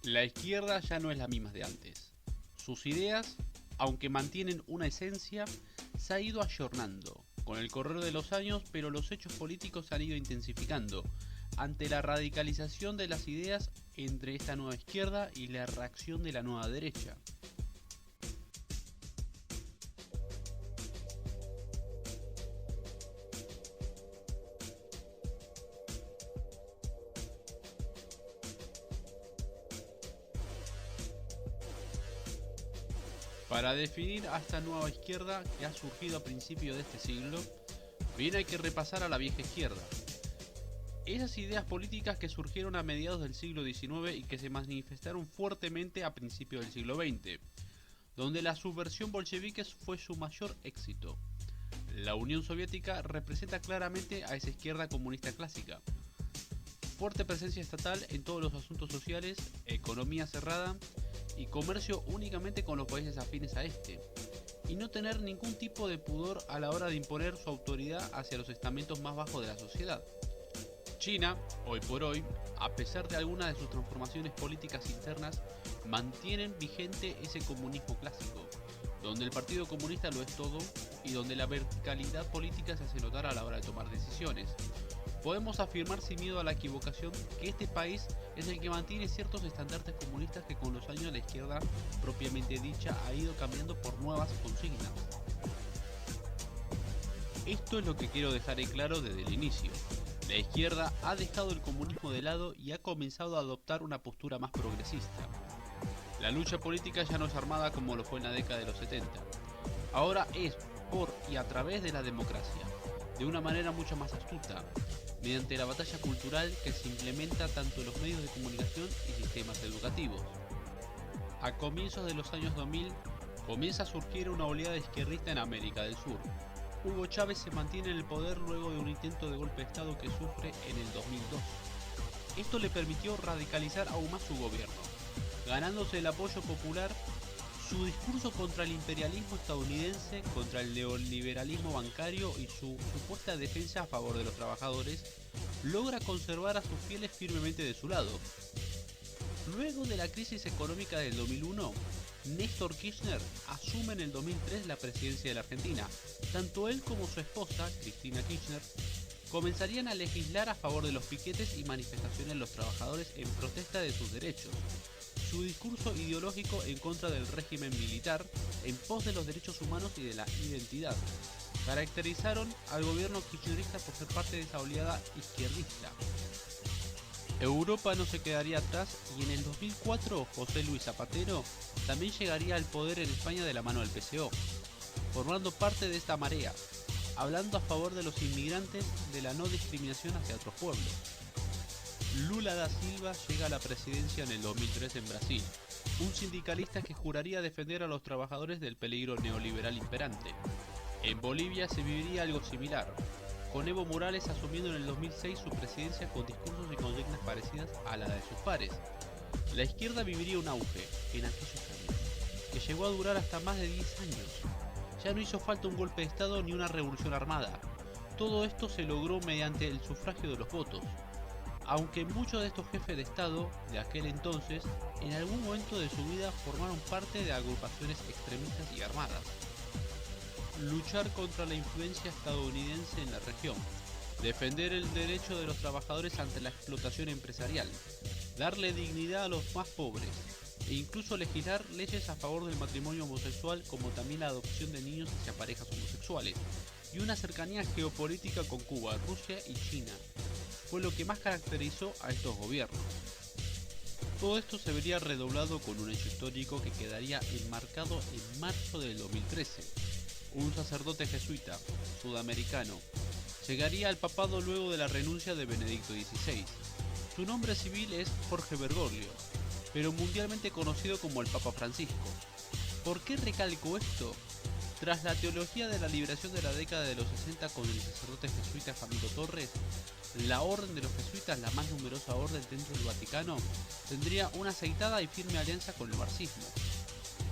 La izquierda ya no es la misma de antes. Sus ideas, aunque mantienen una esencia, se ha ido ayornando con el correr de los años, pero los hechos políticos se han ido intensificando ante la radicalización de las ideas entre esta nueva izquierda y la reacción de la nueva derecha. Para definir a esta nueva izquierda que ha surgido a principios de este siglo, bien hay que repasar a la vieja izquierda. Esas ideas políticas que surgieron a mediados del siglo XIX y que se manifestaron fuertemente a principios del siglo XX, donde la subversión bolchevique fue su mayor éxito. La Unión Soviética representa claramente a esa izquierda comunista clásica. Fuerte presencia estatal en todos los asuntos sociales, economía cerrada y comercio únicamente con los países afines a este, y no tener ningún tipo de pudor a la hora de imponer su autoridad hacia los estamentos más bajos de la sociedad. China, hoy por hoy, a pesar de algunas de sus transformaciones políticas internas, mantienen vigente ese comunismo clásico, donde el Partido Comunista lo es todo y donde la verticalidad política se hace notar a la hora de tomar decisiones. Podemos afirmar sin miedo a la equivocación que este país es el que mantiene ciertos estandartes comunistas que con los años la izquierda propiamente dicha ha ido cambiando por nuevas consignas. Esto es lo que quiero dejar en claro desde el inicio. La izquierda ha dejado el comunismo de lado y ha comenzado a adoptar una postura más progresista. La lucha política ya no es armada como lo fue en la década de los 70. Ahora es por y a través de la democracia, de una manera mucho más astuta, mediante la batalla cultural que se implementa tanto en los medios de comunicación y sistemas educativos. A comienzos de los años 2000 comienza a surgir una oleada izquierdista en América del Sur. Hugo Chávez se mantiene en el poder luego de un intento de golpe de Estado que sufre en el 2002. Esto le permitió radicalizar aún más su gobierno, ganándose el apoyo popular. Su discurso contra el imperialismo estadounidense, contra el neoliberalismo bancario y su supuesta defensa a favor de los trabajadores, logra conservar a sus fieles firmemente de su lado. Luego de la crisis económica del 2001, Néstor Kirchner asume en el 2003 la presidencia de la Argentina. Tanto él como su esposa, Cristina Kirchner, comenzarían a legislar a favor de los piquetes y manifestaciones de los trabajadores en protesta de sus derechos. Su discurso ideológico en contra del régimen militar, en pos de los derechos humanos y de la identidad, caracterizaron al gobierno kirchnerista por ser parte de esa oleada izquierdista. Europa no se quedaría atrás y en el 2004 José Luis Zapatero también llegaría al poder en España de la mano del PCO, formando parte de esta marea, hablando a favor de los inmigrantes, de la no discriminación hacia otros pueblos. Lula da Silva llega a la presidencia en el 2003 en Brasil, un sindicalista que juraría defender a los trabajadores del peligro neoliberal imperante. En Bolivia se viviría algo similar, con Evo Morales asumiendo en el 2006 su presidencia con discursos y consignas parecidas a la de sus pares. La izquierda viviría un auge en aquellos años, que llegó a durar hasta más de 10 años. Ya no hizo falta un golpe de Estado ni una revolución armada. Todo esto se logró mediante el sufragio de los votos. Aunque muchos de estos jefes de Estado de aquel entonces en algún momento de su vida formaron parte de agrupaciones extremistas y armadas. Luchar contra la influencia estadounidense en la región, defender el derecho de los trabajadores ante la explotación empresarial, darle dignidad a los más pobres e incluso legislar leyes a favor del matrimonio homosexual como también la adopción de niños hacia parejas homosexuales y una cercanía geopolítica con Cuba, Rusia y China fue lo que más caracterizó a estos gobiernos. Todo esto se vería redoblado con un hecho histórico que quedaría enmarcado en marzo del 2013. Un sacerdote jesuita, sudamericano, llegaría al papado luego de la renuncia de Benedicto XVI. Su nombre civil es Jorge Bergoglio, pero mundialmente conocido como el Papa Francisco. ¿Por qué recalco esto? Tras la teología de la liberación de la década de los 60 con el sacerdote jesuita Camilo Torres, la orden de los jesuitas, la más numerosa orden dentro del Vaticano, tendría una aceitada y firme alianza con el marxismo.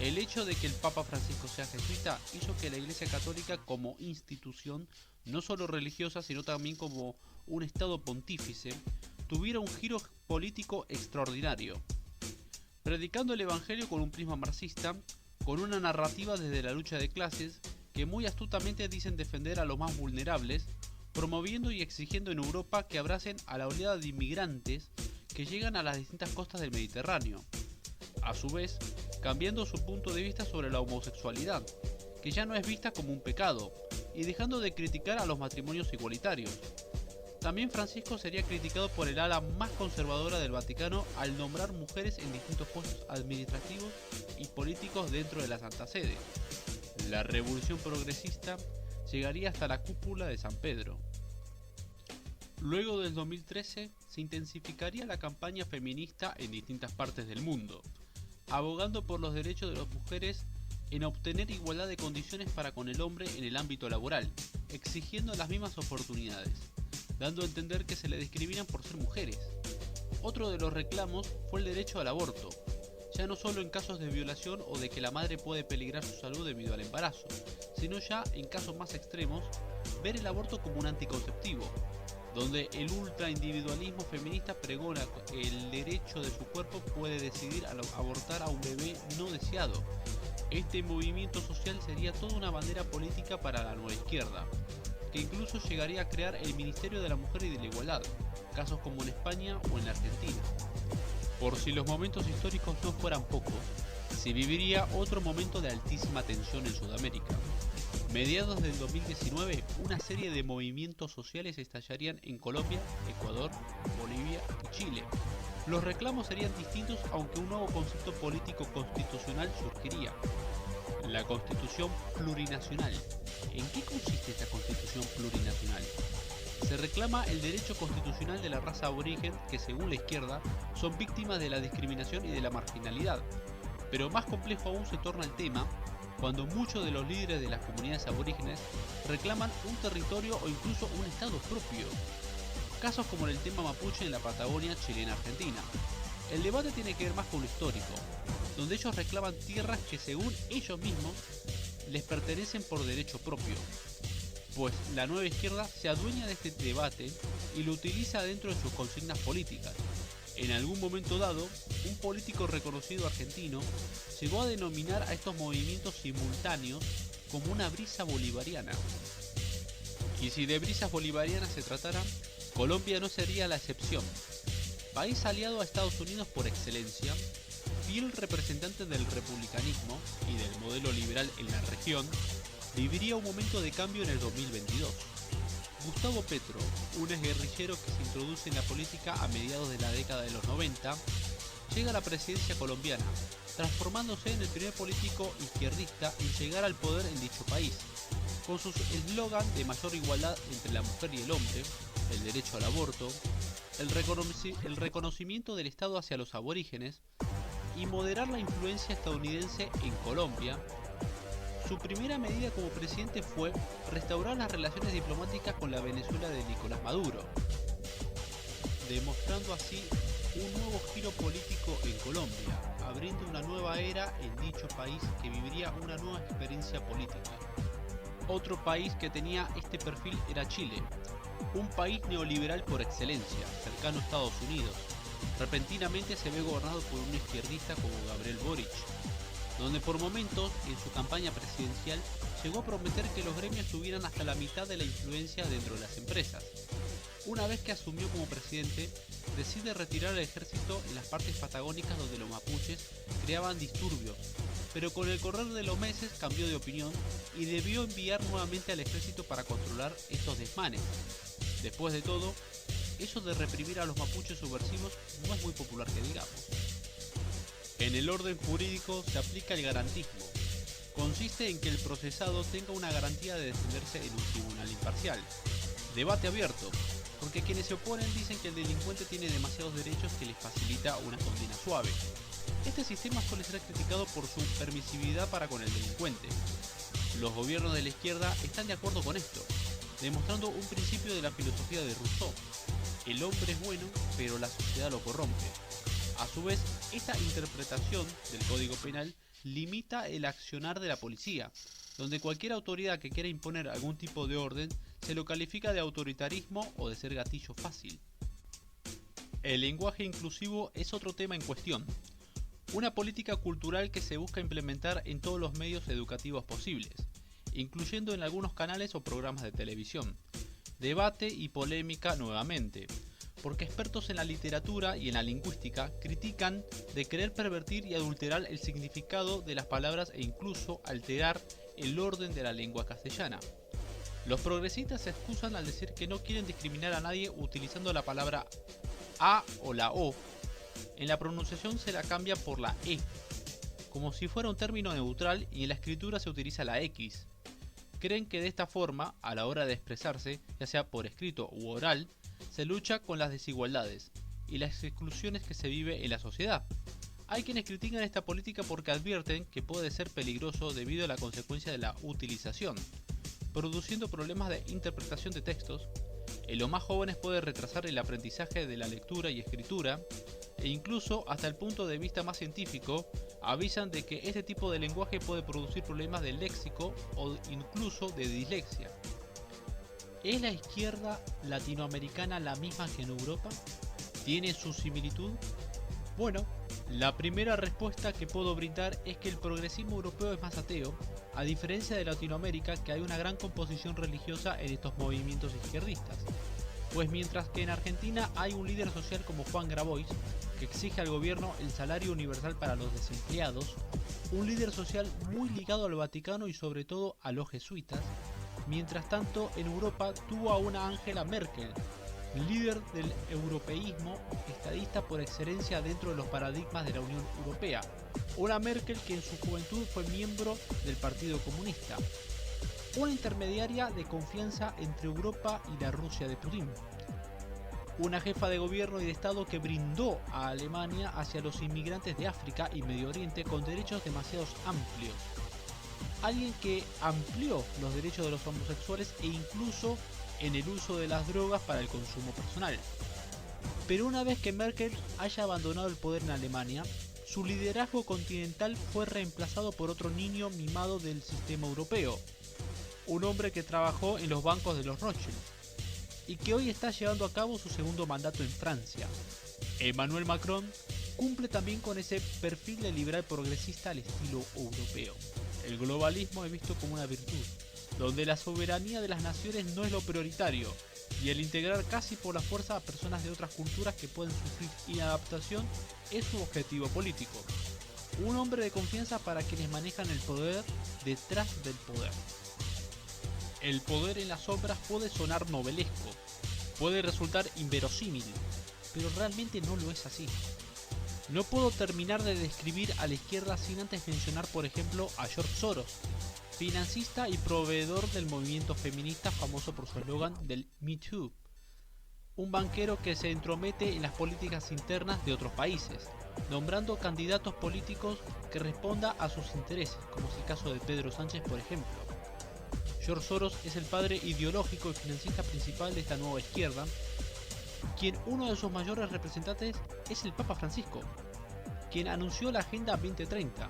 El hecho de que el Papa Francisco sea jesuita hizo que la Iglesia Católica como institución, no solo religiosa sino también como un estado pontífice, tuviera un giro político extraordinario. predicando el evangelio con un prisma marxista, con una narrativa desde la lucha de clases que muy astutamente dicen defender a los más vulnerables, promoviendo y exigiendo en Europa que abracen a la oleada de inmigrantes que llegan a las distintas costas del Mediterráneo. A su vez, cambiando su punto de vista sobre la homosexualidad, que ya no es vista como un pecado, y dejando de criticar a los matrimonios igualitarios. También Francisco sería criticado por el ala más conservadora del Vaticano al nombrar mujeres en distintos puestos administrativos y políticos dentro de la Santa Sede. La revolución progresista llegaría hasta la cúpula de San Pedro. Luego del 2013 se intensificaría la campaña feminista en distintas partes del mundo, abogando por los derechos de las mujeres en obtener igualdad de condiciones para con el hombre en el ámbito laboral, exigiendo las mismas oportunidades, dando a entender que se le discriminan por ser mujeres. Otro de los reclamos fue el derecho al aborto, ya no solo en casos de violación o de que la madre puede peligrar su salud debido al embarazo, sino ya en casos más extremos, ver el aborto como un anticonceptivo, donde el ultraindividualismo feminista pregona el derecho de su cuerpo puede decidir al abortar a un bebé no deseado. Este movimiento social sería toda una bandera política para la nueva izquierda, que incluso llegaría a crear el Ministerio de la Mujer y de la Igualdad, casos como en España o en la Argentina. Por si los momentos históricos no fueran pocos, se viviría otro momento de altísima tensión en Sudamérica. Mediados del 2019, una serie de movimientos sociales estallarían en Colombia, Ecuador, Bolivia y Chile. Los reclamos serían distintos, aunque un nuevo concepto político constitucional surgiría: la Constitución Plurinacional. ¿En qué consiste esta Constitución Plurinacional? Se reclama el derecho constitucional de la raza aborigen que, según la izquierda, son víctimas de la discriminación y de la marginalidad. Pero más complejo aún se torna el tema cuando muchos de los líderes de las comunidades aborígenes reclaman un territorio o incluso un estado propio. Casos como el tema mapuche en la Patagonia chilena-argentina. El debate tiene que ver más con lo histórico, donde ellos reclaman tierras que según ellos mismos les pertenecen por derecho propio, pues la nueva izquierda se adueña de este debate y lo utiliza dentro de sus consignas políticas. En algún momento dado, un político reconocido argentino llegó a denominar a estos movimientos simultáneos como una brisa bolivariana. Y si de brisas bolivarianas se tratara, Colombia no sería la excepción. País aliado a Estados Unidos por excelencia, fiel representante del republicanismo y del modelo liberal en la región, viviría un momento de cambio en el 2022. Gustavo Petro, un exguerrillero que se introduce en la política a mediados de la década de los 90, llega a la presidencia colombiana, transformándose en el primer político izquierdista en llegar al poder en dicho país, con sus eslogan de mayor igualdad entre la mujer y el hombre, el derecho al aborto, el reconocimiento del Estado hacia los aborígenes y moderar la influencia estadounidense en Colombia. Su primera medida como presidente fue restaurar las relaciones diplomáticas con la Venezuela de Nicolás Maduro, demostrando así un nuevo giro político en Colombia, abriendo una nueva era en dicho país que viviría una nueva experiencia política. Otro país que tenía este perfil era Chile, un país neoliberal por excelencia, cercano a Estados Unidos. Repentinamente se ve gobernado por un izquierdista como Gabriel Boric, donde por momentos en su campaña presidencial llegó a prometer que los gremios tuvieran hasta la mitad de la influencia dentro de las empresas. Una vez que asumió como presidente, decide retirar el ejército en las partes patagónicas donde los mapuches creaban disturbios, pero con el correr de los meses cambió de opinión y debió enviar nuevamente al ejército para controlar estos desmanes. Después de todo, eso de reprimir a los mapuches subversivos no es muy popular que digamos. En el orden jurídico se aplica el garantismo. Consiste en que el procesado tenga una garantía de defenderse en un tribunal imparcial. Debate abierto, porque quienes se oponen dicen que el delincuente tiene demasiados derechos que les facilita una condena suave. Este sistema suele ser criticado por su permisividad para con el delincuente. Los gobiernos de la izquierda están de acuerdo con esto, demostrando un principio de la filosofía de Rousseau: el hombre es bueno, pero la sociedad lo corrompe. A su vez, esta interpretación del Código Penal limita el accionar de la policía, donde cualquier autoridad que quiera imponer algún tipo de orden se lo califica de autoritarismo o de ser gatillo fácil. El lenguaje inclusivo es otro tema en cuestión. Una política cultural que se busca implementar en todos los medios educativos posibles, incluyendo en algunos canales o programas de televisión. Debate y polémica nuevamente, porque expertos en la literatura y en la lingüística critican de querer pervertir y adulterar el significado de las palabras e incluso alterar el orden de la lengua castellana. Los progresistas se excusan al decir que no quieren discriminar a nadie utilizando la palabra a o la o. En la pronunciación se la cambia por la e, como si fuera un término neutral, y en la escritura se utiliza la x. Creen que de esta forma, a la hora de expresarse, ya sea por escrito u oral, se lucha con las desigualdades y las exclusiones que se vive en la sociedad. Hay quienes critican esta política porque advierten que puede ser peligroso debido a la consecuencia de la utilización, produciendo problemas de interpretación de textos. En los más jóvenes puede retrasar el aprendizaje de la lectura y escritura, e incluso hasta el punto de vista más científico avisan de que este tipo de lenguaje puede producir problemas de léxico o incluso de dislexia. ¿Es la izquierda latinoamericana la misma que en Europa? ¿Tiene su similitud? Bueno, la primera respuesta que puedo brindar es que el progresismo europeo es más ateo, a diferencia de Latinoamérica, que hay una gran composición religiosa en estos movimientos izquierdistas. Pues mientras que en Argentina hay un líder social como Juan Grabois, que exige al gobierno el salario universal para los desempleados, un líder social muy ligado al Vaticano y sobre todo a los jesuitas, mientras tanto en Europa tuvo a una Angela Merkel, líder del europeísmo, estadista por excelencia dentro de los paradigmas de la Unión Europea, una Merkel que en su juventud fue miembro del Partido Comunista, una intermediaria de confianza entre Europa y la Rusia de Putin, una jefa de gobierno y de Estado que brindó a Alemania hacia los inmigrantes de África y Medio Oriente con derechos demasiado amplios, alguien que amplió los derechos de los homosexuales e incluso en el uso de las drogas para el consumo personal. Pero una vez que Merkel haya abandonado el poder en Alemania, su liderazgo continental fue reemplazado por otro niño mimado del sistema europeo, un hombre que trabajó en los bancos de los Rothschild y que hoy está llevando a cabo su segundo mandato en Francia. Emmanuel Macron cumple también con ese perfil de liberal progresista al estilo europeo. El globalismo es visto como una virtud, donde la soberanía de las naciones no es lo prioritario, y el integrar casi por la fuerza a personas de otras culturas que pueden sufrir inadaptación es su objetivo político. Un hombre de confianza para quienes manejan el poder detrás del poder. El poder en las sombras puede sonar novelesco, puede resultar inverosímil, pero realmente no lo es así. No puedo terminar de describir a la izquierda sin antes mencionar, por ejemplo, a George Soros, financista y proveedor del movimiento feminista famoso por su eslogan del Me Too, un banquero que se entromete en las políticas internas de otros países, nombrando candidatos políticos que respondan a sus intereses, como es el caso de Pedro Sánchez, por ejemplo. George Soros es el padre ideológico y financista principal de esta nueva izquierda, quien uno de sus mayores representantes es el Papa Francisco, quien anunció la Agenda 2030.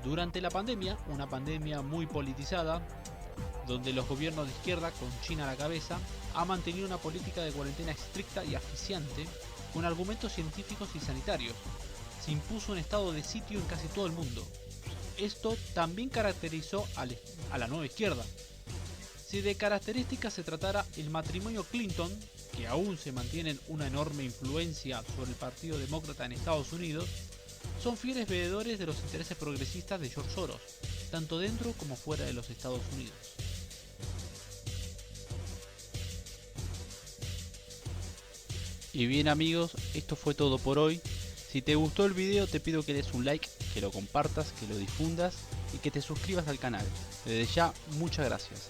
Durante la pandemia, una pandemia muy politizada, donde los gobiernos de izquierda, con China a la cabeza, han mantenido una política de cuarentena estricta y asfixiante, con argumentos científicos y sanitarios. Se impuso un estado de sitio en casi todo el mundo. Esto también caracterizó a la nueva izquierda. Si de características se tratara el matrimonio Clinton, que aún se mantienen una enorme influencia sobre el Partido Demócrata en Estados Unidos, son fieles veedores de los intereses progresistas de George Soros, tanto dentro como fuera de los Estados Unidos. Y bien amigos, esto fue todo por hoy. Si te gustó el video te pido que des un like, que lo compartas, que lo difundas y que te suscribas al canal. Desde ya, muchas gracias.